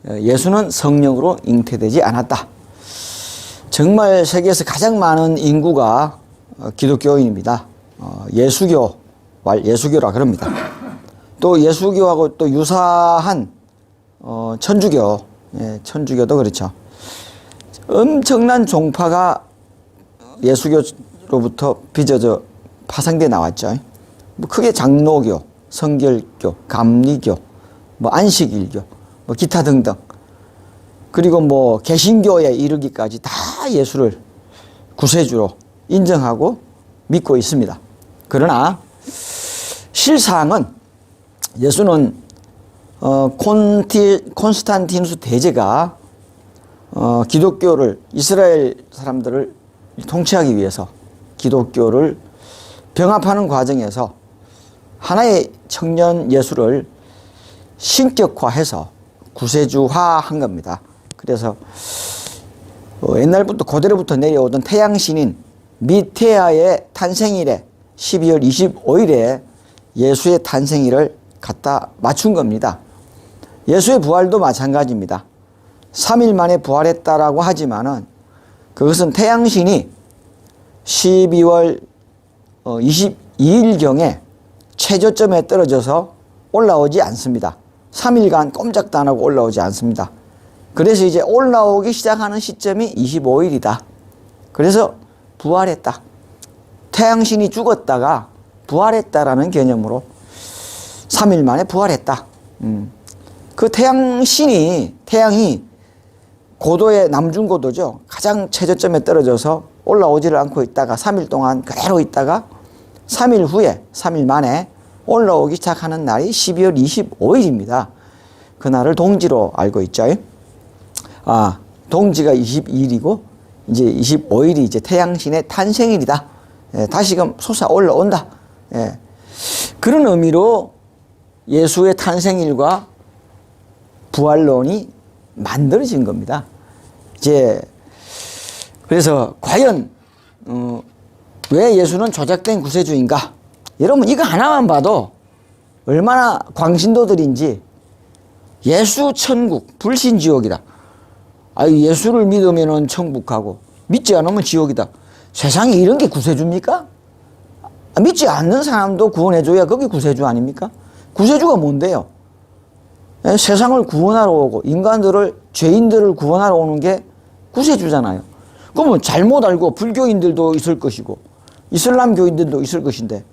예수는 성령으로 잉태되지 않았다. 정말 세계에서 가장 많은 인구가 기독교인입니다. 예수교라 그럽니다. 또 예수교하고 또 유사한 천주교도 그렇죠. 엄청난 종파가 예수교로부터 빚어져 파생돼 나왔죠. 크게 장로교, 성결교, 감리교, 안식일교, 기타 등등. 그리고 개신교에 이르기까지 다 예수를 구세주로 인정하고 믿고 있습니다. 그러나 실상은 예수는 콘스탄티누스 대제가 기독교를, 이스라엘 사람들을 통치하기 위해서 기독교를 병합하는 과정에서 하나의 청년 예수를 신격화해서 구세주화한 겁니다. 그래서 옛날부터 고대로부터 내려오던 태양신인 미테아의 탄생일에 12월 25일에 예수의 탄생일을 갖다 맞춘 겁니다. 예수의 부활도 마찬가지입니다. 3일 만에 부활했다라고 하지만은 그것은 태양신이 12월 22일경에 최저점에 떨어져서 올라오지 않습니다. 3일간 꼼짝도 안 하고 올라오지 않습니다. 그래서 이제 올라오기 시작하는 시점이 25일이다. 그래서 부활했다. 태양신이 죽었다가 부활했다라는 개념으로 3일 만에 부활했다. 그 태양이 고도의 남중고도죠. 가장 최저점에 떨어져서 올라오지를 않고 있다가 3일 동안 그대로 있다가 3일 후에 3일 만에 올라오기 시작하는 날이 12월 25일입니다. 그날을 동지로 알고 있죠. 동지가 22일이고 이제 25일이 이제 태양신의 탄생일이다. 다시금 솟아 올라온다. 그런 의미로 예수의 탄생일과 부활론이 만들어진 겁니다. 이제 그래서 과연 왜 예수는 조작된 구세주인가? 여러분 이거 하나만 봐도 얼마나 광신도들인지. 예수 천국, 불신 지옥이다. 예수를 믿으면 천국하고 믿지 않으면 지옥이다. 세상에 이런 게 구세주입니까? 믿지 않는 사람도 구원해줘야 그게 구세주 아닙니까? 구세주가 뭔데요? 세상을 구원하러 오고 죄인들을 구원하러 오는 게 구세주잖아요. 그러면 잘못 알고 불교인들도 있을 것이고 이슬람교인들도 있을 것인데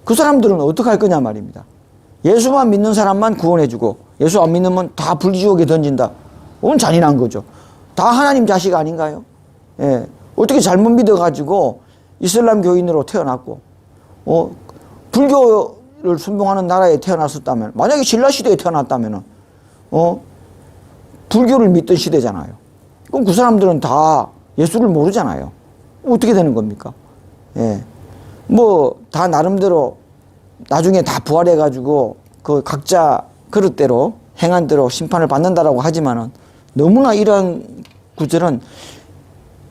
그 사람들은 어떻게 할 거냐 말입니다. 예수만 믿는 사람만 구원해주고 예수 안 믿으면 다 불지옥에 던진다. 그건 잔인한 거죠. 다 하나님 자식 아닌가요? 어떻게 잘못 믿어가지고 이슬람 교인으로 태어났고 불교를 순종하는 나라에 태어났었다면, 만약에 신라시대에 태어났다면 불교를 믿던 시대잖아요. 그럼 그 사람들은 다 예수를 모르잖아요. 어떻게 되는 겁니까? 다 나름대로 나중에 다 부활해가지고 그 각자 그릇대로 행한 대로 심판을 받는다라고 하지만은 너무나 이런 구절은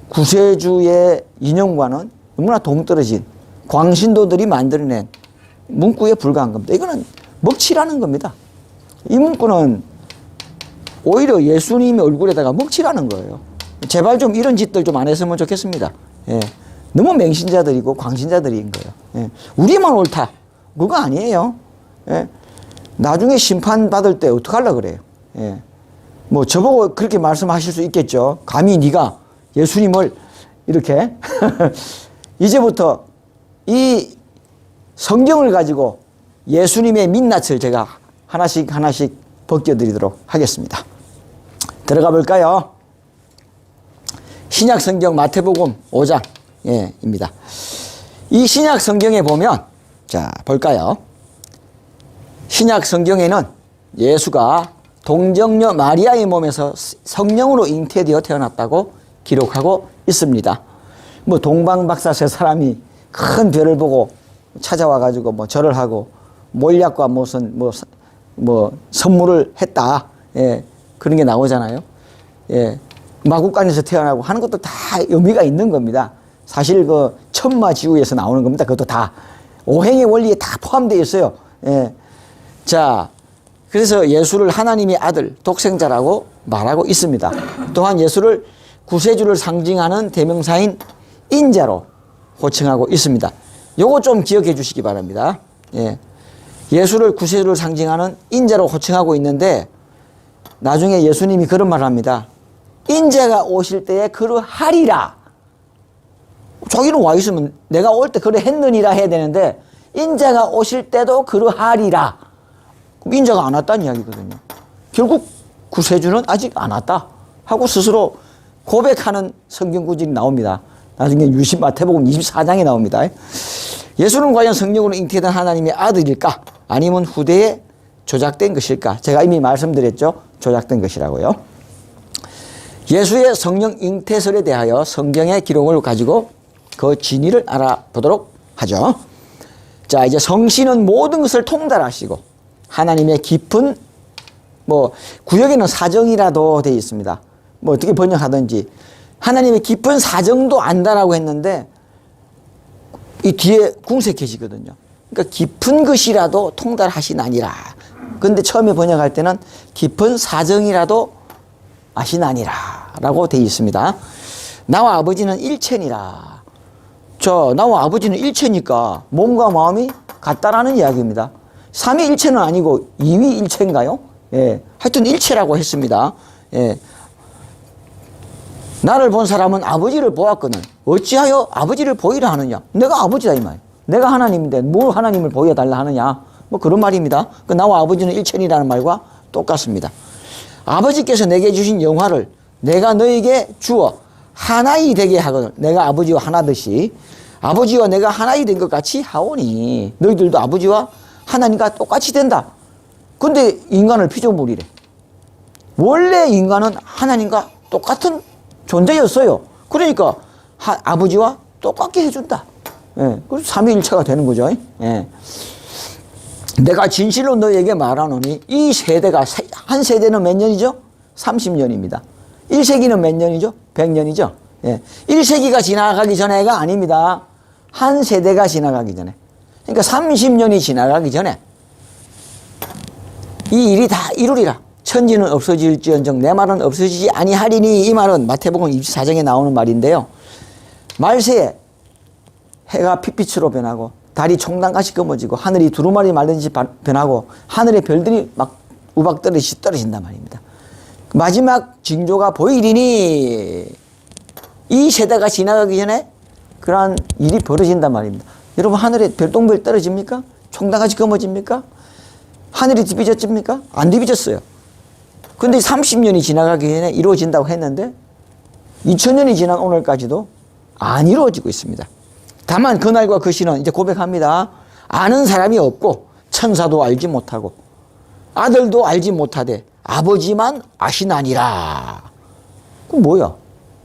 구세주의 인용과는 너무나 동떨어진 광신도들이 만들어낸 문구에 불과한 겁니다. 이거는 먹칠하는 겁니다. 이 문구는 오히려 예수님의 얼굴에다가 먹칠하는 거예요. 제발 좀 이런 짓들 좀 안 했으면 좋겠습니다. 너무 맹신자들이고 광신자들인 거예요. 우리만 옳다. 그거 아니에요. 나중에 심판받을 때 어떡하려고 그래요. 저보고 그렇게 말씀하실 수 있겠죠. 감히 네가 예수님을 이렇게 이제부터 이 성경을 가지고 예수님의 민낯을 제가 하나씩 벗겨드리도록 하겠습니다. 들어가 볼까요? 신약 성경 마태복음 5장입니다. 이 신약 성경에 보면, 자, 볼까요? 신약 성경에는 예수가 동정녀 마리아의 몸에서 성령으로 잉태되어 태어났다고 기록하고 있습니다. 동방박사 세 사람이 큰 별을 보고 찾아와가지고 절을 하고 몰약과 무슨 선물을 했다. 그런 게 나오잖아요. 마국간에서 태어나고 하는 것도 다 의미가 있는 겁니다. 사실 그 천마지우에서 나오는 겁니다. 그것도 다 오행의 원리에 다 포함되어 있어요. 자, 그래서 예수를 하나님의 아들, 독생자라고 말하고 있습니다. 또한 예수를 구세주를 상징하는 대명사인 인자로 호칭하고 있습니다. 요거 좀 기억해 주시기 바랍니다. 예. 예수를 구세주를 상징하는 인자로 호칭하고 있는데 나중에 예수님이 그런 말을 합니다. 인자가 오실 때에 그러하리라. 저기는 와 있으면 내가 올 때 그래 했느니라 해야 되는데 인자가 오실 때도 그러하리라. 그럼 인자가 안 왔다는 이야기거든요. 결국 구세주는 아직 안 왔다 하고 스스로 고백하는 성경 구절이 나옵니다. 나중에 마태복음 24장에 나옵니다. 예수는 과연 성령으로 잉태된 하나님의 아들일까? 아니면 후대에 조작된 것일까? 제가 이미 말씀드렸죠. 조작된 것이라고요. 예수의 성령 잉태설에 대하여 성경의 기록을 가지고 그 진위를 알아보도록 하죠. 자, 이제 성신은 모든 것을 통달하시고 하나님의 깊은 구역에는 사정이라도 되어 있습니다. 어떻게 번역하든지 하나님의 깊은 사정도 안다라고 했는데 이 뒤에 궁색해지거든요. 그러니까 깊은 것이라도 통달하시나니라. 근데 처음에 번역할 때는 깊은 사정이라도 아시나니라 라고 되어 있습니다. 나와 아버지는 일체니라. 나와 아버지는 일체니까 몸과 마음이 같다라는 이야기입니다. 삼위일체는 아니고 이위일체인가요? 예. 하여튼 일체라고 했습니다. 예. 나를 본 사람은 아버지를 보았거든. 어찌하여 아버지를 보이라 하느냐? 내가 아버지다 이 말. 내가 하나님인데 뭘 하나님을 보여달라 하느냐? 그런 말입니다. 나와 아버지는 일체이라는 말과 똑같습니다. 아버지께서 내게 주신 영화를 내가 너에게 주어 하나이 되게 하거든. 내가 아버지와 하나듯이 아버지와 내가 하나이 된 것 같이 하오니 너희들도 아버지와 하나님과 똑같이 된다. 근데 인간을 피조물이래. 원래 인간은 하나님과 똑같은 존재였어요. 그러니까 아버지와 똑같게 해준다. 예. 그래서 삼위일체가 되는 거죠. 예. 내가 진실로 너에게 말하노니 이 세대가 한 세대는 몇 년이죠? 30년입니다. 1세기는 몇 년이죠? 100년이죠. 예. 1세기가 지나가기 전에가 아닙니다. 한 세대가 지나가기 전에. 그러니까 30년이 지나가기 전에 이 일이 다 이루리라. 천지는 없어질지언정 내 말은 없어지지 아니하리니. 이 말은 마태복음 24장에 나오는 말인데요. 말세에 해가 핏빛으로 변하고 달이 총단같이 검어지고 하늘이 두루마리 말든지 변하고 하늘의 별들이 막 우박 떨어진단 말입니다. 마지막 징조가 보이리니 이 세대가 지나가기 전에 그러한 일이 벌어진단 말입니다. 여러분 하늘에 별똥별 떨어집니까? 총단같이 검어집니까? 하늘이 뒤비졌습니까? 안 뒤비졌어요. 근데 30년이 지나가기 전에 이루어진다고 했는데 2000년이 지난 오늘까지도 안 이루어지고 있습니다. 다만 그날과 그 시는 이제 고백합니다. 아는 사람이 없고 천사도 알지 못하고 아들도 알지 못하되 아버지만 아시나니라. 그럼 뭐야?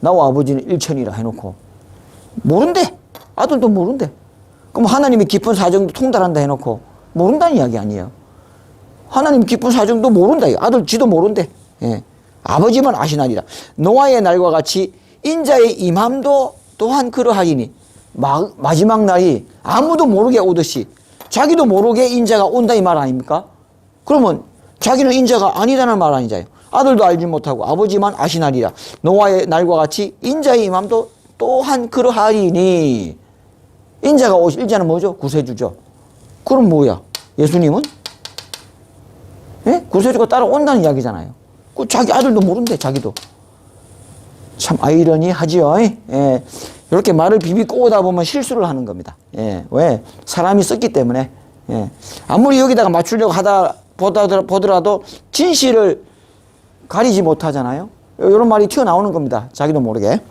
나와 아버지는 일천이라 해놓고 모른대. 아들도 모른대. 그럼 하나님이 깊은 사정도 통달한다 해놓고 모른다는 이야기 아니에요. 하나님 깊은 사정도 모른다. 아들 지도 모른대. 예. 아버지만 아시나니라. 노아의 날과 같이 인자의 임함도 또한 그러하리니 마지막 날이 아무도 모르게 오듯이 자기도 모르게 인자가 온다 이 말 아닙니까? 그러면 자기는 인자가 아니다는 말 아니잖아요. 아들도 알지 못하고 아버지만 아시나리라. 노아의 날과 같이 인자의 임함도 또한 그러하리니. 인자가 오실 인자는 뭐죠? 구세주죠. 그럼 뭐야? 예수님은? 예? 구세주가 따라온다는 이야기잖아요. 그 자기 아들도 모른대, 자기도. 참 아이러니하지요. 예. 이렇게 말을 비비고 오다 보면 실수를 하는 겁니다. 예. 왜? 사람이 썼기 때문에. 예. 아무리 여기다가 맞추려고 보더라도 진실을 가리지 못하잖아요. 이런 말이 튀어나오는 겁니다. 자기도 모르게.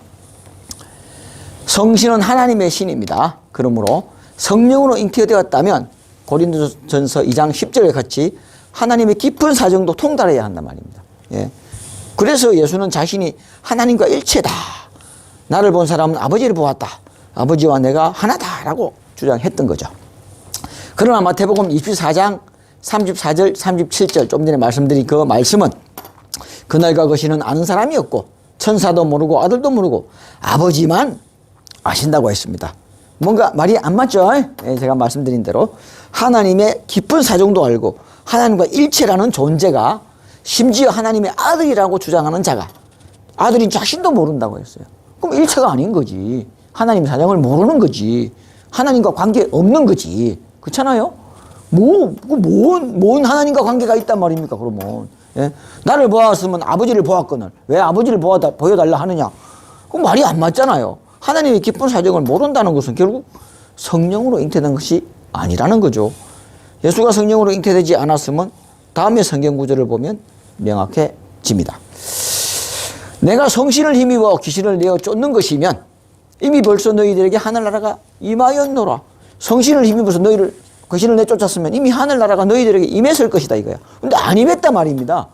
성신은 하나님의 신입니다. 그러므로 성령으로 잉태되었다면 고린도전서 2장 10절에 같이 하나님의 깊은 사정도 통달해야 한단 말입니다. 예. 그래서 예수는 자신이 하나님과 일체다. 나를 본 사람은 아버지를 보았다. 아버지와 내가 하나다라고 주장했던 거죠. 그러나 마태복음 24장 34절 37절 좀 전에 말씀드린 그 말씀은 그날과 그 시는 아는 사람이 없고 천사도 모르고 아들도 모르고 아버지만 아신다고 했습니다. 뭔가 말이 안 맞죠? 예, 제가 말씀드린 대로 하나님의 깊은 사정도 알고 하나님과 일체라는 존재가 심지어 하나님의 아들이라고 주장하는 자가 아들인 자신도 모른다고 했어요. 그럼 일체가 아닌 거지. 하나님 사정을 모르는 거지. 하나님과 관계 없는 거지. 그렇잖아요? 뭔 하나님과 관계가 있단 말입니까, 그러면. 예? 나를 보았으면 아버지를 보았거늘 왜 아버지를 보여달라 하느냐? 그럼 말이 안 맞잖아요. 하나님의 깊은 사정을 모른다는 것은 결국 성령으로 잉태된 것이 아니라는 거죠. 예수가 성령으로 잉태되지 않았으면 다음의 성경 구절을 보면 명확해집니다. 내가 성신을 힘입어 귀신을 내어 쫓는 것이면 이미 벌써 너희들에게 하늘나라가 임하였노라. 성신을 힘입어서 너희를 귀신을 내쫓았으면 이미 하늘나라가 너희들에게 임했을 것이다 이거야. 근데 안 임했단 말입니다.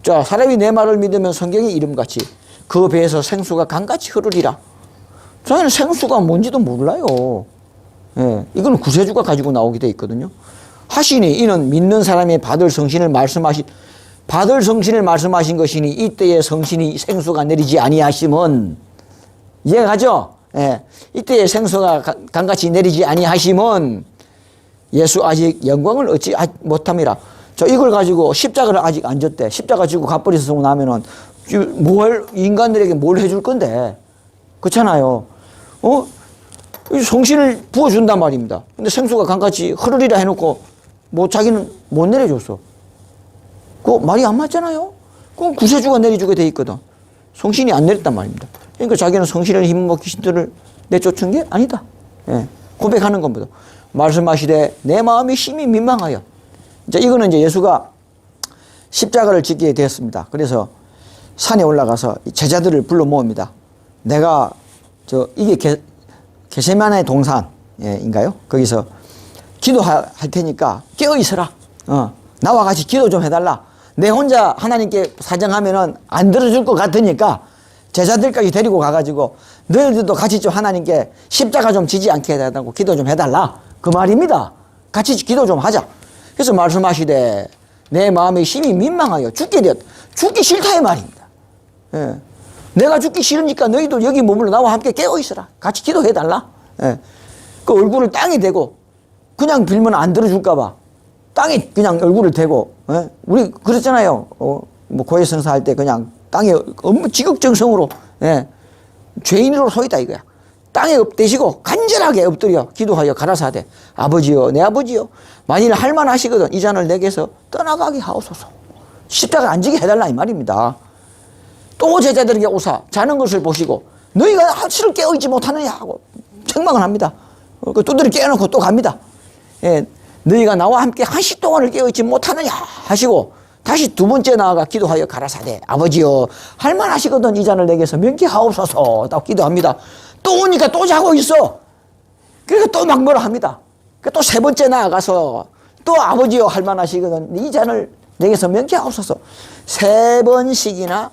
자, 사람이 내 말을 믿으면 성경의 이름같이 그 배에서 생수가 강같이 흐르리라. 저희는 생수가 뭔지도 몰라요. 예, 이건 구세주가 가지고 나오게 돼 있거든요. 하시니 이는 믿는 사람이 받을 성신을 말씀하신 것이니 이때에 성신이 생수가 내리지 아니하심은 이해가죠? 예, 이때에 생수가 강같이 내리지 아니하심은 예수 아직 영광을 얻지 못함이라. 저 이걸 가지고 십자가를 아직 안 졌대. 십자가 지고 갚버리고 나면은 인간들에게 뭘 해줄 건데. 그렇잖아요. 성신을 부어준단 말입니다. 근데 생수가 강같이 흐르리라 해놓고 자기는 못 내려줬어. 그거 말이 안 맞잖아요. 그건 구세주가 내려주게 돼 있거든. 성신이 안 내렸단 말입니다. 그러니까 자기는 성신을 힘입어 귀신들을 내쫓은 게 아니다. 예, 고백하는 겁니다. 말씀하시되 내 마음이 심히 민망하여. 이제 이거는 이제 예수가 십자가를 짓게 되었습니다. 그래서 산에 올라가서 제자들을 불러 모읍니다. 내가 이게 게세마네 동산인가요? 거기서 기도할 테니까 깨어 있어라. 나와 같이 기도 좀 해달라. 내 혼자 하나님께 사정하면은 안 들어줄 것 같으니까 제자들까지 데리고 가가지고 너희들도 같이 좀 하나님께 십자가 좀 지지 않게 해달라고 기도 좀 해달라. 그 말입니다. 같이 기도 좀 하자. 그래서 말씀하시되 내 마음이 심히 민망하여 죽기 싫다 이 말입니다. 예. 내가 죽기 싫으니까 너희도 여기 머물러 나와 함께 깨어 있어라. 같이 기도해달라. 예. 그 얼굴을 땅에 대고 그냥 빌면 안 들어줄까 봐 땅에 그냥 얼굴을 대고, 예? 우리 그랬잖아요. 고해성사 할 때 그냥 땅에 지극정성으로, 예, 죄인으로 서 있다 이거야. 땅에 엎대시고 간절하게 엎드려 기도하여 가라사대 아버지여 내 아버지여 만일 할만하시거든 이 잔을 내게서 떠나가게 하옵소서. 십자가 안 지게 해달라 이 말입니다. 또 제자들에게 오사 자는 것을 보시고 너희가 한시를 깨어있지 못하느냐 하고 책망을 합니다. 그 두드려 깨어놓고 또 갑니다. 예, 너희가 나와 함께 한시 동안을 깨어있지 못하느냐 하시고 다시 두 번째 나아가 기도하여 가라사대 아버지여 할만하시거든 이 잔을 내게서 면케하옵소서 딱 기도합니다. 또 오니까 또 자고 있어. 그래서 또 막 뭐라 합니다. 또 세 번째 나아가서 또 아버지여 할만하시거든 이 잔을 내게서 면케하옵소서. 세 번씩이나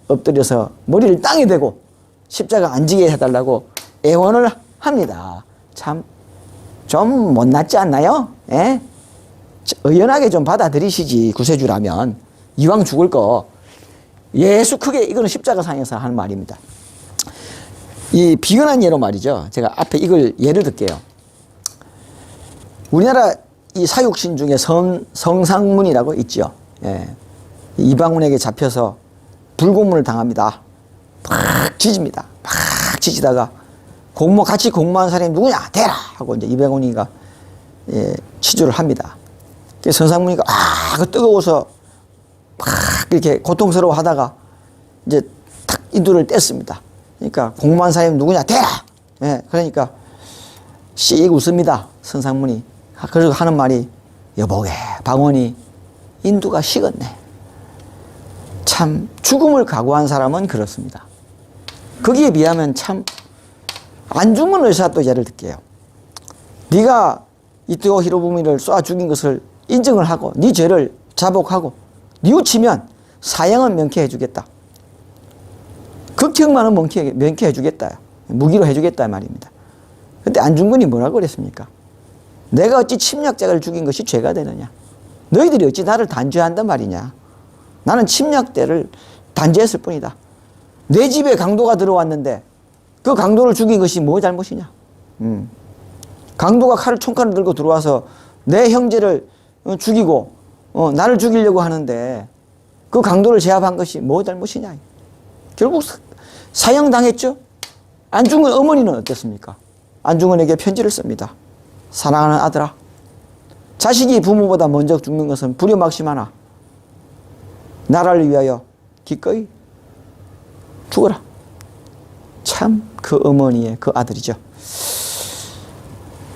엎드려서 머리를 땅에 대고 십자가 안 지게 해달라고 애원을 합니다. 참 좀 못났지 않나요? 예? 의연하게 좀 받아들이시지. 구세주라면 이왕 죽을 거 예수 크게 이거는 십자가상에서 하는 말입니다. 이 비근한 예로 말이죠. 제가 앞에 이걸 예를 들게요. 우리나라 이 사육신 중에 성상문이라고 있죠. 예. 이방원에게 잡혀서 불고문을 당합니다. 막 지집니다. 막 지지다가 같이 공모한 사람이 누구냐 대라 하고 이제 이방원이가 치주를 합니다. 성상문이가 그 뜨거워서 막 이렇게 고통스러워 하다가 이제 탁 인두를 뗐습니다. 그러니까 공모한 사람이 누구냐 대라. 예, 그러니까 씩 웃습니다. 성상문이. 그래서 하는 말이 여보게 방언이 인두가 식었네. 참 죽음을 각오한 사람은 그렇습니다. 거기에 비하면 참 안 죽은 의사 또 예를 들게요. 네가 이토 히로부미를 쏴 죽인 것을 인정을 하고 네 죄를 자복하고 뉘우치면 사형은 명쾌해 주겠다. 극형만은 명쾌해 주겠다. 무기로 해주겠다 말입니다. 근데 안중근이 뭐라고 그랬습니까? 내가 어찌 침략자를 죽인 것이 죄가 되느냐. 너희들이 어찌 나를 단죄한단 말이냐. 나는 침략자를 단죄했을 뿐이다. 내 집에 강도가 들어왔는데 그 강도를 죽인 것이 뭐 잘못이냐. 강도가 총칼을 들고 들어와서 내 형제를 죽이고 나를 죽이려고 하는데 그 강도를 제압한 것이 뭐 잘못이냐. 결국 사형당했죠. 안중근 어머니는 어땠습니까? 안중근에게 편지를 씁니다. 사랑하는 아들아, 자식이 부모보다 먼저 죽는 것은 불효막심하나 나라를 위하여 기꺼이 죽어라. 참 그 어머니의 그 아들이죠.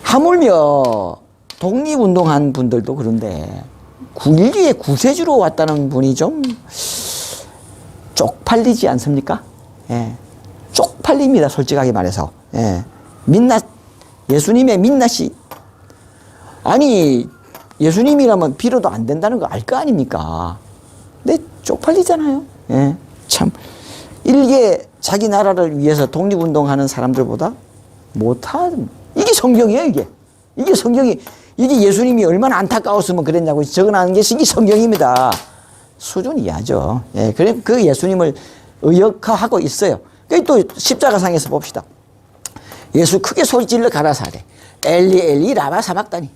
하물며 독립운동한 분들도 그런데 9.12에 구세주로 왔다는 분이 좀 쪽팔리지 않습니까? 예. 쪽팔립니다. 솔직하게 말해서. 예. 민낯, 예수님의 민낯이. 아니, 예수님이라면 빌어도 안 된다는 거 알 거 아닙니까? 근데 쪽팔리잖아요. 예. 참. 일개 자기 나라를 위해서 독립운동하는 사람들보다 못한, 이게 성경이에요, 이게. 이게 성경이, 이게 예수님이 얼마나 안타까웠으면 그랬냐고 적어놓은 게 이게 성경입니다. 수준 이하죠. 예. 그래, 그 예수님을 의역화하고 있어요. 또 십자가상에서 봅시다. 예수 크게 소리질러 가라사대 엘리 엘리 라마 사막다니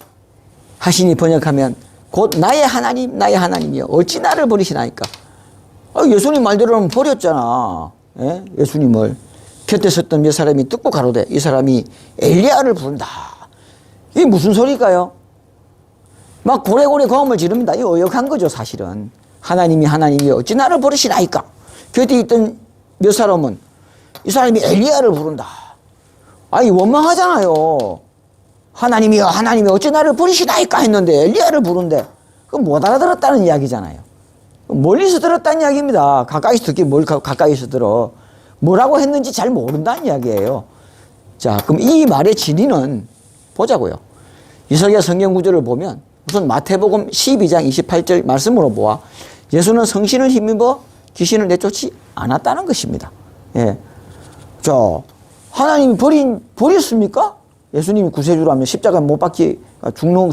하시니 번역하면 곧 나의 하나님 나의 하나님이여 어찌 나를 버리시나이까. 예수님 말대로는 버렸잖아. 예? 예수님을 곁에 섰던 몇 사람이 듣고 가로되 이 사람이 엘리야를 부른다. 이게 무슨 소리일까요? 막 고래고래 고함을 지릅니다. 이거 의역한 거죠, 사실은. 하나님이 어찌 나를 버리시나이까. 곁에 있던 몇 사람은 이 사람이 엘리야를 부른다. 아니, 원망하잖아요. 하나님이 어찌 나를 버리시나이까 했는데 엘리야를 부른데 그건 못 알아들었다는 이야기잖아요. 멀리서 들었다는 이야기입니다. 가까이서 듣기 뭘 가까이서 들어. 뭐라고 했는지 잘 모른다는 이야기예요. 자, 그럼 이 말의 진위는 보자고요. 이사야 성경 구절을 보면 우선 마태복음 12장 28절 말씀으로 보아 예수는 성신을 힘입어 귀신을 내쫓지 않았다는 것입니다. 예. 자, 하나님이 버렸습니까? 예수님이 구세주라면 십자가에 못 박히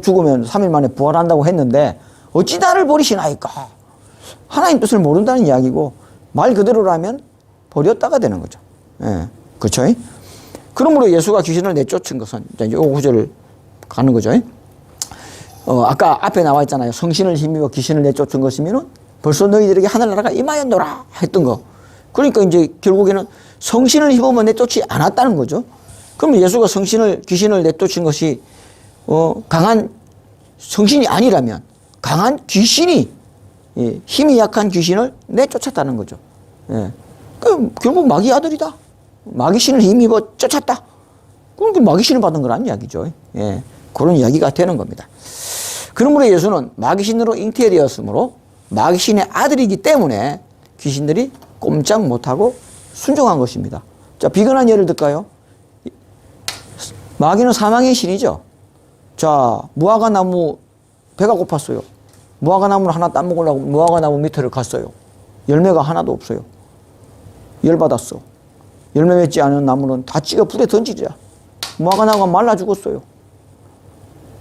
죽으면 3일 만에 부활한다고 했는데 어찌 나를 버리시나이까? 하나님 뜻을 모른다는 이야기고 말 그대로라면 버렸다가 되는 거죠. 예. 그렇죠? 그러므로 예수가 귀신을 내쫓은 것은 이제 이 구절을 가는 거죠. 아까 앞에 나와 있잖아요. 성신을 힘입어 귀신을 내쫓은 것이면은 벌써 너희들에게 하늘나라가 임하였노라 했던 거. 그러니까 이제 결국에는 성신을 힘입어 내쫓지 않았다는 거죠. 그러면 예수가 귀신을 내쫓은 것이 강한 성신이 아니라면 강한 귀신이 힘이 약한 귀신을 내쫓았다는 거죠. 예. 그럼 결국 마귀 아들이다. 마귀신을 힘입어 쫓았다. 그러니까 마귀신을 받은 거란 이야기죠. 예. 그런 이야기가 되는 겁니다. 그러므로 예수는 마귀신으로 잉태되었으므로 마귀신의 아들이기 때문에 귀신들이 꼼짝 못하고 순종한 것입니다. 자, 비근한 예를 들까요? 마귀는 사망의 신이죠. 자, 무화과나무 배가 고팠어요. 무화과나무를 하나 따먹으려고 무화과나무 밑에를 갔어요. 열매가 하나도 없어요. 열받았어. 열매 맺지 않은 나무는 다 찍어 불에 던지자. 무화과나무가 말라 죽었어요.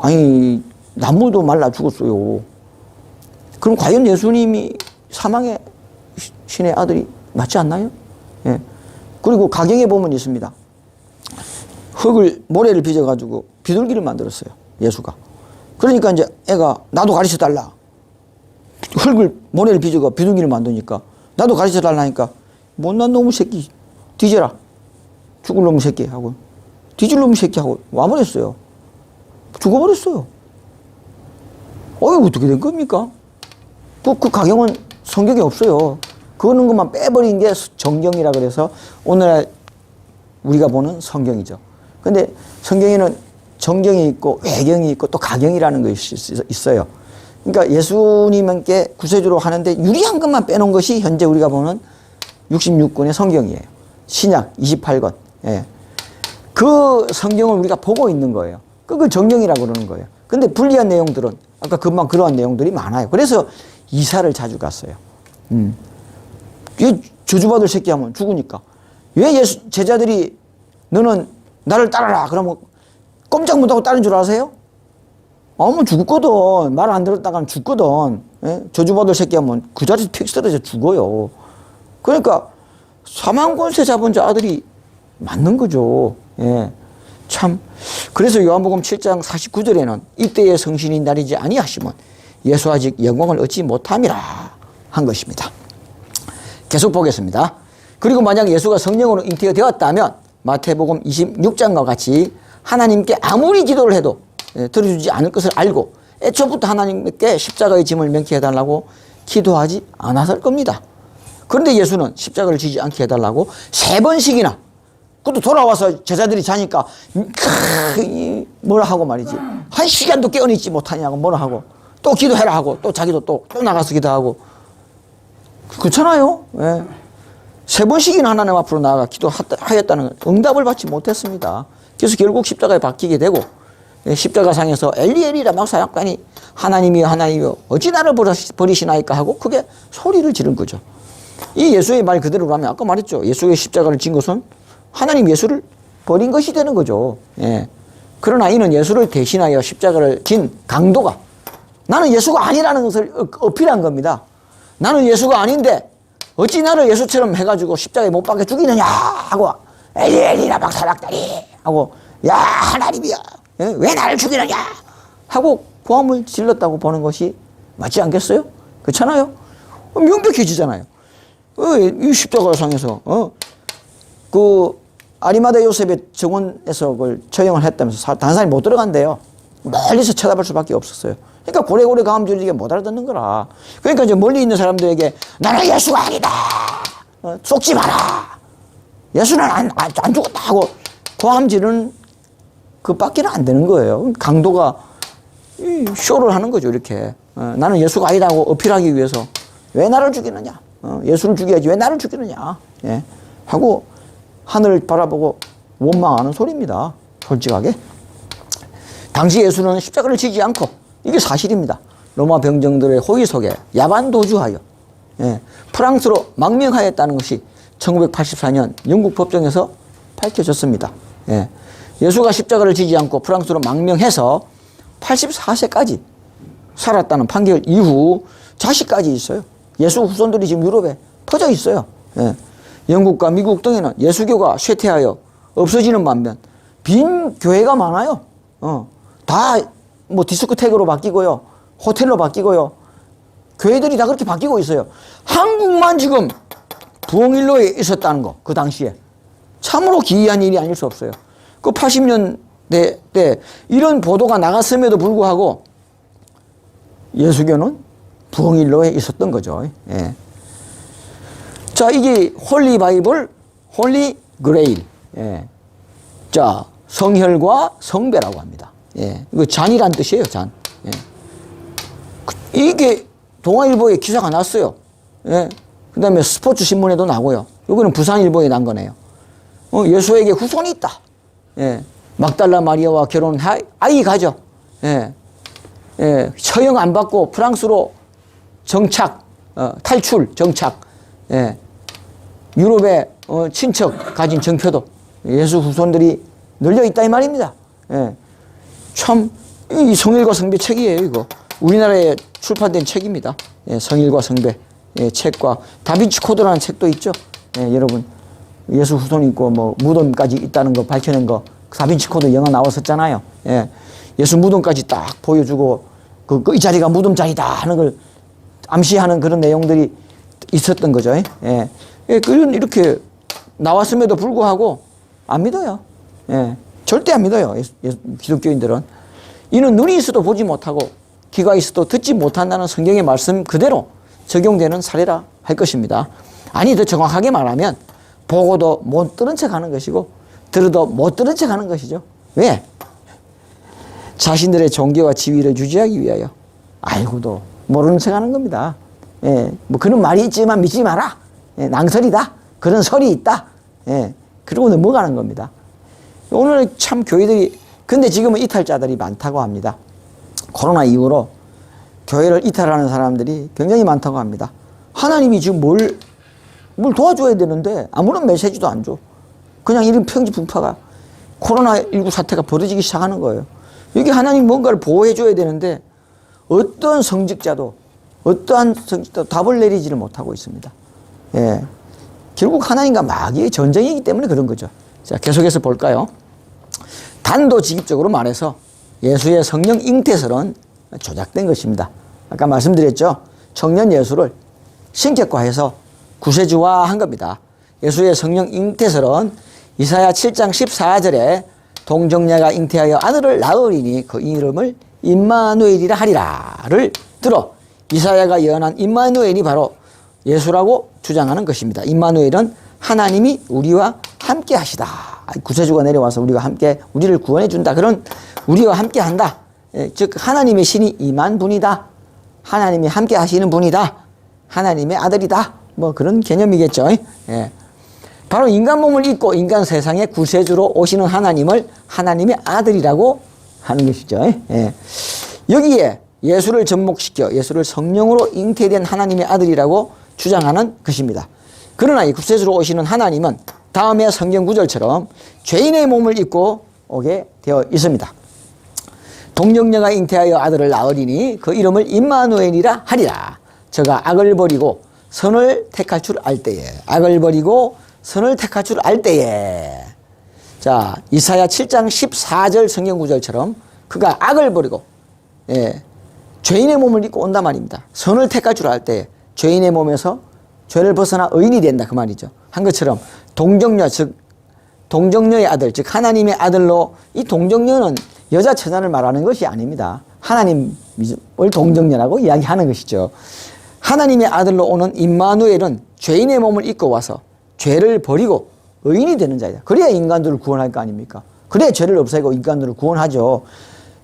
아니, 나무도 말라 죽었어요. 그럼 과연 예수님이 사망의 신의 아들이 맞지 않나요? 예. 그리고 가경에 보면 있습니다. 모래를 빚어가지고 비둘기를 만들었어요. 예수가. 그러니까 이제 애가 나도 가르쳐 달라. 모래를 빚어가 비둘기를 만드니까 나도 가르쳐 달라니까 못난 놈의 새끼 뒤져라. 죽을 놈의 새끼 하고 뒤질 놈의 새끼 하고 와버렸어요. 죽어버렸어요. 어떻게 된 겁니까? 그 가경은 성경에 없어요. 그거는 것만 빼버린 게 정경이라 그래서 오늘날 우리가 보는 성경이죠. 근데 성경에는 정경이 있고 외경이 있고 또 가경이라는 것이 있어요. 그러니까 예수님께 구세주로 하는데 유리한 것만 빼놓은 것이 현재 우리가 보는 66권의 성경이에요. 신약 28권. 예. 그 성경을 우리가 보고 있는 거예요. 그걸 정경이라고 그러는 거예요. 근데 불리한 내용들은 아까 금방 그러한 내용들이 많아요. 그래서 이사를 자주 갔어요. 저주받을 새끼 하면 죽으니까. 왜 제자들이 너는 나를 따라라. 그러면 꼼짝 못하고 따른 줄 아세요? 죽거든. 말 안 들었다가는 죽거든. 예? 저주받을 새끼 하면 그 자리에서 픽 쓰러져 죽어요. 그러니까 사망권세 잡은 자 아들이 맞는 거죠. 예. 참 그래서 요한복음 7장 49절에는 이때의 성신이 나리지 아니하시면 예수 아직 영광을 얻지 못함이라 한 것입니다. 계속 보겠습니다. 그리고 만약 예수가 성령으로 잉태가 되었다면 마태복음 26장과 같이 하나님께 아무리 기도를 해도 들어주지 않을 것을 알고 애초부터 하나님께 십자가의 짐을 명케 해달라고 기도하지 않았을 겁니다. 그런데 예수는 십자가를 지지 않게 해달라고 3번씩이나, 그것도 돌아와서 제자들이 자니까 뭐라 하고 말이지, 1시간도 깨어있지 못하냐고 뭐라 하고, 또 기도해라 하고, 또 자기도 또 나가서 기도하고, 그렇잖아요. 예. 3번씩이나 하나님 앞으로 나아가 기도하였다는 응답을 받지 못했습니다. 그래서 결국 십자가에 박히게 되고, 십자가상에서 엘리엘이라 막 사역하니 하나님이여 하나님이여 어찌 나를 버리시나이까 하고 크게 소리를 지른 거죠. 이 예수의 말 그대로라면 아까 말했죠. 예수의 십자가를 진 것은 하나님 예수를 버린 것이 되는 거죠. 예. 그러나 이는 예수를 대신하여 십자가를 진 강도가 나는 예수가 아니라는 것을 어필한 겁니다. 나는 예수가 아닌데 어찌 나를 예수처럼 해가지고 십자가에 못 박혀 죽이느냐 하고 엘리엘이라 막 사박다니 하고 야 하나님이야 왜 나를 죽이느냐 하고 고함을 질렀다고 보는 것이 맞지 않겠어요? 그렇잖아요? 명백해지잖아요. 이 십자가상에서 그 아리마다 요셉의 정원에서 그걸 처형을 했다면서 다른 사람이 못 들어간대요. 멀리서 쳐다볼 수밖에 없었어요. 그러니까 고래고래 가음질이게 못 알아듣는 거라. 그러니까 이제 멀리 있는 사람들에게 나는 예수가 아니다. 속지 마라. 예수는 안 죽었다 하고 고함질은 그밖에는 안 되는 거예요. 강도가 쇼를 하는 거죠. 이렇게 나는 예수가 아니다고 어필하기 위해서 왜 나를 죽이느냐. 예수를 죽여야지 왜 나를 죽이느냐. 예. 하고 하늘을 바라보고 원망하는 소리입니다. 솔직하게. 당시 예수는 십자가를 지지 않고 이게 사실입니다. 로마 병정들의 호의 속에 야반도주하여 프랑스로 망명하였다는 것이 1984년 영국 법정에서 밝혀졌습니다. 예수가 십자가를 지지 않고 프랑스로 망명해서 84세까지 살았다는 판결 이후 자식까지 있어요. 예수 후손들이 지금 유럽에 퍼져 있어요. 영국과 미국 등에는 예수교가 쇠퇴하여 없어지는 반면 빈 교회가 많아요. 다 뭐 디스코텍으로 바뀌고요. 호텔로 바뀌고요. 교회들이 다 그렇게 바뀌고 있어요. 한국만 지금 부흥일로에 있었다는 거, 그 당시에. 참으로 기이한 일이 아닐 수 없어요. 그 80년대 때 이런 보도가 나갔음에도 불구하고 예수교는 부흥일로에 있었던 거죠. 예. 자, 이게 홀리 바이블, 홀리 그레일. 예. 자, 성혈과 성배라고 합니다. 예. 이거 잔이란 뜻이에요, 잔. 예. 이게 동아일보에 기사가 났어요. 예. 그 다음에 스포츠 신문에도 나고요. 이거는 부산일보에 난 거네요. 예수에게 후손이 있다. 예. 막달라 마리아와 결혼한 아이 가져. 예. 예. 처형 안 받고 프랑스로 정착, 탈출, 정착. 예. 유럽에 친척 가진 정표도 예수 후손들이 널려 있다 이 말입니다. 예. 참, 이 성일과 성배 책이에요, 이거. 우리나라에 출판된 책입니다. 예, 성일과 성배. 예, 책과 다빈치 코드라는 책도 있죠. 예, 여러분. 예수 후손이 있고, 뭐, 무덤까지 있다는 거 밝혀낸 거. 다빈치 코드 영화 나왔었잖아요. 예. 예수 무덤까지 딱 보여주고, 이 자리가 무덤 자리다 하는 걸 암시하는 그런 내용들이 있었던 거죠. 예. 예, 이렇게 나왔음에도 불구하고 안 믿어요. 예. 절대 안 믿어요. 기독교인들은. 이는 눈이 있어도 보지 못하고 귀가 있어도 듣지 못한다는 성경의 말씀 그대로 적용되는 사례라 할 것입니다. 아니, 더 정확하게 말하면 보고도 못 들은 척 하는 것이고 들어도 못 들은 척 하는 것이죠. 왜? 자신들의 종교와 지위를 유지하기 위하여 알고도 모르는 척 하는 겁니다. 예, 뭐 그런 말이 있지만 믿지 마라. 예, 낭설이다. 그런 설이 있다. 예, 그러고 넘어가는 겁니다. 오늘 참 교회들이, 근데 지금은 이탈자들이 많다고 합니다. 코로나 이후로 교회를 이탈하는 사람들이 굉장히 많다고 합니다. 하나님이 지금 뭘 도와줘야 되는데 아무런 메시지도 안 줘. 그냥 이런 평지분파가 코로나19 사태가 벌어지기 시작하는 거예요. 여기 하나님 뭔가를 보호해줘야 되는데 어떠한 성직자도 답을 내리지를 못하고 있습니다. 예. 결국 하나님과 마귀의 전쟁이기 때문에 그런 거죠. 자, 계속해서 볼까요? 단도직입적으로 말해서 예수의 성령 잉태설은 조작된 것입니다. 아까 말씀드렸죠. 청년 예수를 신격화해서 구세주화한 겁니다. 예수의 성령 잉태설은 이사야 7장 14절에 동정녀가 잉태하여 아들을 낳으리니 그 이름을 임마누엘이라 하리라를 들어 이사야가 예언한 임마누엘이 바로 예수라고 주장하는 것입니다. 임마누엘은 하나님이 우리와 함께 하시다. 구세주가 내려와서 우리가 함께 우리를 구원해 준다. 그런 우리와 함께 한다. 즉 하나님의 신이 임한 분이다. 하나님이 함께 하시는 분이다. 하나님의 아들이다. 뭐 그런 개념이겠죠. 예. 바로 인간 몸을 입고 인간 세상의 구세주로 오시는 하나님을 하나님의 아들이라고 하는 것이죠. 예. 여기에 예수를 접목시켜 예수를 성령으로 잉태된 하나님의 아들이라고 주장하는 것입니다. 그러나 이 구세주로 오시는 하나님은 다음의 성경 구절처럼 죄인의 몸을 입고 오게 되어 있습니다. 동정녀가 잉태하여 아들을 낳으리니 그 이름을 임마누엘이라 하리라. 저가 악을 버리고 선을 택할 줄 알 때에 악을 버리고 선을 택할 줄 알 때에 자 이사야 7장 14절 성경 구절처럼 그가 악을 버리고 죄인의 몸을 입고 온단 말입니다. 선을 택할 줄 알 때에 죄인의 몸에서 죄를 벗어나 의인이 된다 그 말이죠. 한 것처럼 동정녀 즉 동정녀의 아들 즉 하나님의 아들로 이 동정녀는 여자 처자를 말하는 것이 아닙니다. 하나님을 동정녀라고 이야기하는 것이죠. 하나님의 아들로 오는 임마누엘은 죄인의 몸을 입고 와서 죄를 버리고 의인이 되는 자이다. 그래야 인간들을 구원할 거 아닙니까? 그래야 죄를 없애고 인간들을 구원하죠.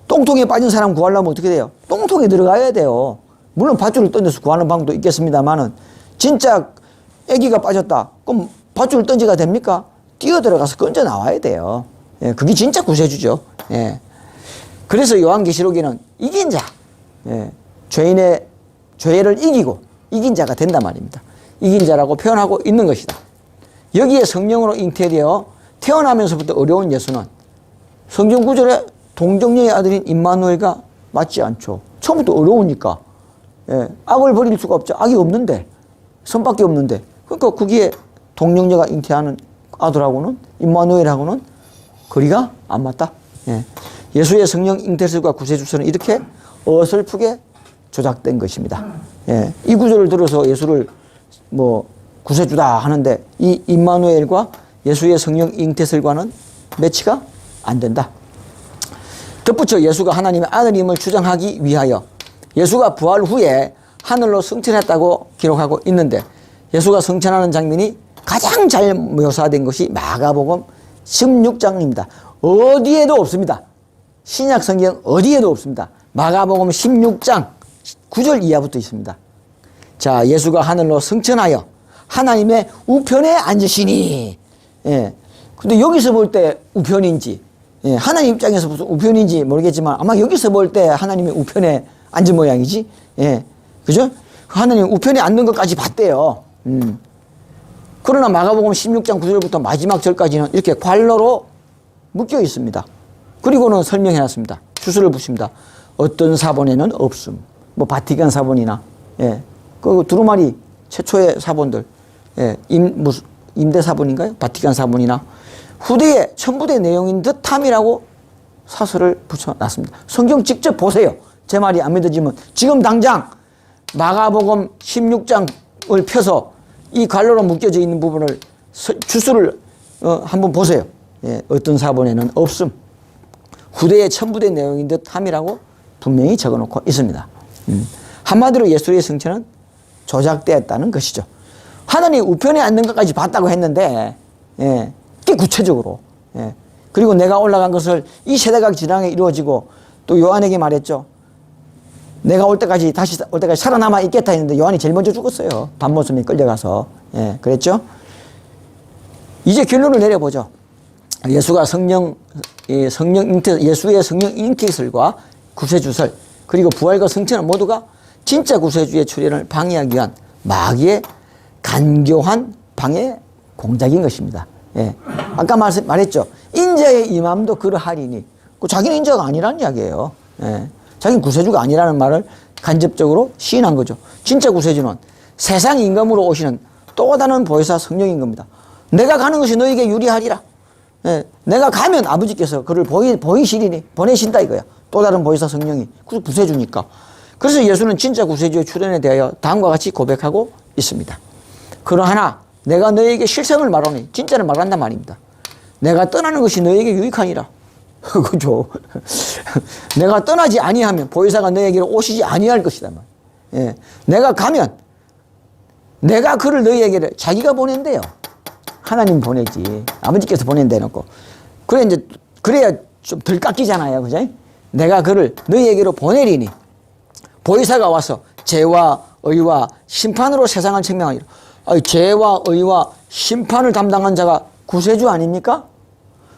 똥통에 빠진 사람 구하려면 어떻게 돼요? 똥통에 들어가야 돼요. 물론 밧줄을 던져서 구하는 방법도 있겠습니다만은 진짜 아기가 빠졌다. 그럼 밧줄을 던지가 됩니까? 뛰어들어가서 건져 나와야 돼요. 예, 그게 진짜 구세주죠. 예. 그래서 요한계시록에는 이긴 자, 죄인의 죄를 이기고 이긴 자가 된단 말입니다. 이긴 자라고 표현하고 있는 것이다. 여기에 성령으로 잉태되어 태어나면서부터 어려운 예수는 성경 구절에 동정녀의 아들인 임마누엘과 맞지 않죠. 처음부터 어려우니까. 악을 버릴 수가 없죠. 악이 없는데. 선밖에 없는데. 그러니까 거기에 동정녀가 잉태하는 아들하고는 임마누엘하고는 거리가 안 맞다. 예수의 성령 잉태설과 구세주설은 이렇게 어설프게 조작된 것입니다. 이 구절을 들어서 예수를 뭐 구세주다 하는데 이 임마누엘과 예수의 성령 잉태설과는 매치가 안 된다. 덧붙여 예수가 하나님의 아들임을 주장하기 위하여 예수가 부활 후에 하늘로 승천했다고 기록하고 있는데 예수가 승천하는 장면이 가장 잘 묘사된 것이 마가복음 16장입니다. 어디에도 없습니다. 신약 성경 어디에도 없습니다. 마가복음 16장 9절 이하부터 있습니다. 자, 예수가 하늘로 승천하여 하나님의 우편에 앉으시니. 근데 여기서 볼 때 우편인지, 하나님 입장에서 무슨 우편인지 모르겠지만 아마 여기서 볼 때 하나님의 우편에 앉은 모양이지. 그죠? 하나님 우편에 앉는 것까지 봤대요. 그러나 마가복음 16장 9절부터 마지막 절까지는 이렇게 관로로 묶여 있습니다. 그리고는 설명해 놨습니다. 주소를 붙입니다. 어떤 사본에는 없음. 뭐 바티칸 사본이나 그 두루마리 최초의 사본들 임대 사본인가요? 바티칸 사본이나 후대에 첨부된 내용인 듯함이라고 사설을 붙여놨습니다. 성경 직접 보세요. 제 말이 안 믿어지면 지금 당장 마가복음 16장을 펴서 이 관로로 묶여져 있는 부분을 주소를 한번 보세요. 어떤 사본에는 없음. 후대에 첨부된 내용인 듯함이라고 분명히 적어놓고 있습니다. 한마디로 예수의 승천은 조작되었다는 것이죠. 하나님 우편에 앉는 것까지 봤다고 했는데 꽤 구체적으로 그리고 내가 올라간 것을 이 세대가 지나게 이루어지고 또 요한에게 말했죠. 내가 올 때까지 다시 올 때까지 살아남아 있겠다 했는데 요한이 제일 먼저 죽었어요. 밤모섬에 끌려가서 그랬죠. 이제 결론을 내려보죠. 예수가 예수의 성령 잉태설과 구세주설 그리고 부활과 승천은 모두가 진짜 구세주의 출현을 방해하기 위한 마귀의 간교한 방해 공작인 것입니다. 아까 말했죠. 인자의 임함도 그러하리니 자기는 인자가 아니라는 이야기예요. 자기는 구세주가 아니라는 말을 간접적으로 시인한 거죠. 진짜 구세주는 세상 임금으로 오시는 또 다른 보혜사 성령인 겁니다. 내가 가는 것이 너에게 유리하리라. 예, 내가 가면 아버지께서 그를 보이시리니 보내신다 이거야. 또 다른 보혜사 성령이. 그 구세주니까. 그래서 예수는 진짜 구세주의 출현에 대하여 다음과 같이 고백하고 있습니다. 그러하나 내가 너에게 실상을 말하니 진짜를 말한단 말입니다. 내가 떠나는 것이 너에게 유익하니라. 그죠? 내가 떠나지 아니하면 보혜사가 너에게로 오시지 아니할 것이다. 예. 내가 가면 내가 그를 너희에게 자기가 보낸대요. 하나님 보내지. 아버지께서 보낸다 해놓고. 그래야 좀 덜 깎이잖아요. 그죠? 내가 그를 너희에게로 보내리니 보혜사가 와서 죄와 의와 심판으로 세상을 책망하리라. 죄와 의와 심판을 담당한 자가 구세주 아닙니까?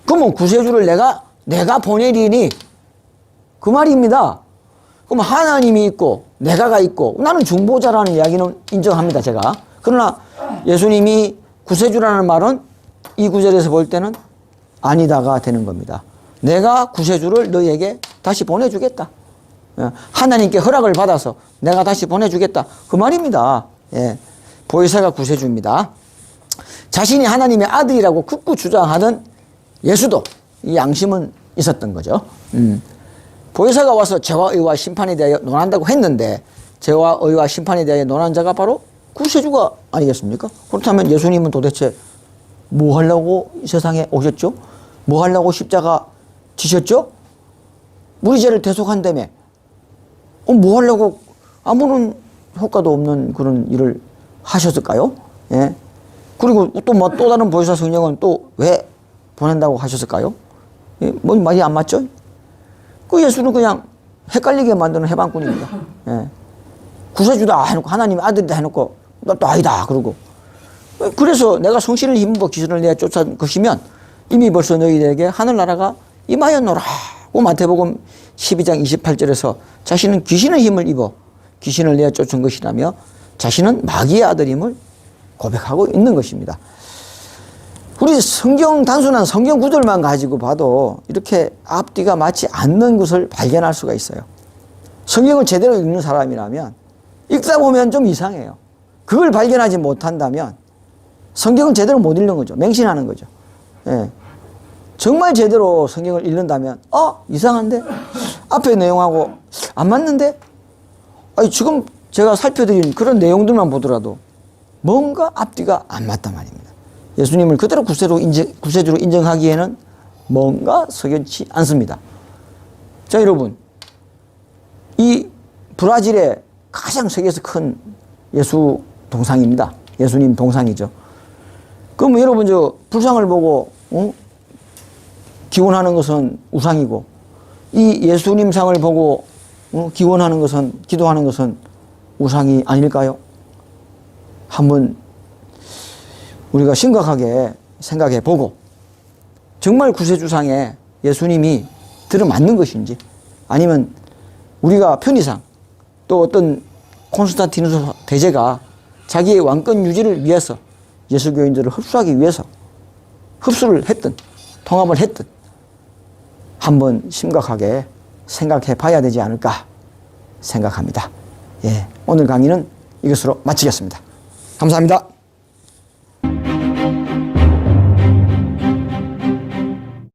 그러면 구세주를 내가 보내리니 그 말입니다. 그럼 하나님이 있고 내가가 있고 나는 중보자라는 이야기는 인정합니다. 제가. 그러나 예수님이 구세주라는 말은 이 구절에서 볼 때는 아니다가 되는 겁니다. 내가 구세주를 너희에게 다시 보내주겠다. 하나님께 허락을 받아서 내가 다시 보내주겠다. 그 말입니다. 예. 보혜사가 구세주입니다. 자신이 하나님의 아들이라고 극구 주장하던 예수도 이 양심은 있었던 거죠. 보혜사가 와서 죄와 의와 심판에 대하여 논한다고 했는데 죄와 의와 심판에 대하여 논한 자가 바로 구세주가 아니겠습니까? 그렇다면 예수님은 도대체 뭐 하려고 이 세상에 오셨죠? 뭐 하려고 십자가 지셨죠? 우리 죄를 대속한다며 뭐 하려고 아무런 효과도 없는 그런 일을 하셨을까요? 예. 그리고 또 다른 보혜사 성령은 또 왜 보낸다고 하셨을까요? 예. 뭐 말이 안 맞죠? 그 예수는 그냥 헷갈리게 만드는 해방꾼입니다. 예. 구세주다 해놓고 하나님의 아들이다 해놓고 나 또 아니다 그러고. 그래서 내가 성신을 힘입어 귀신을 내어 쫓아낸 것이면 이미 벌써 너희들에게 하늘나라가 임하였노라. 마태복음 12장 28절에서 자신은 귀신의 힘을 입어 귀신을 내어 쫓은 것이라며 자신은 마귀의 아들임을 고백하고 있는 것입니다. 우리 단순한 성경 구절만 가지고 봐도 이렇게 앞뒤가 맞지 않는 것을 발견할 수가 있어요. 성경을 제대로 읽는 사람이라면 읽다 보면 좀 이상해요. 그걸 발견하지 못한다면 성경을 제대로 못 읽는 거죠. 맹신하는 거죠. 예. 정말 제대로 성경을 읽는다면 이상한데? 앞에 내용하고 안 맞는데? 지금 제가 살펴드린 그런 내용들만 보더라도 뭔가 앞뒤가 안 맞단 말입니다. 예수님을 그대로 구세주로 인정하기에는 뭔가 석연치 않습니다. 자, 여러분, 이 브라질의 가장 세계에서 큰 예수 동상입니다. 예수님 동상이죠. 그럼 여러분 불상을 보고 기원하는 것은 우상이고 이 예수님 상을 보고 기도하는 것은 우상이 아닐까요? 한번 우리가 심각하게 생각해 보고 정말 구세주상에 예수님이 들어맞는 것인지 아니면 우리가 편의상 또 어떤 콘스탄티누스 대제가 자기의 왕권 유지를 위해서 예수교인들을 흡수하기 위해서 흡수를 했든 통합을 했든 한번 심각하게 생각해 봐야 되지 않을까 생각합니다. 예, 오늘 강의는 이것으로 마치겠습니다. 감사합니다.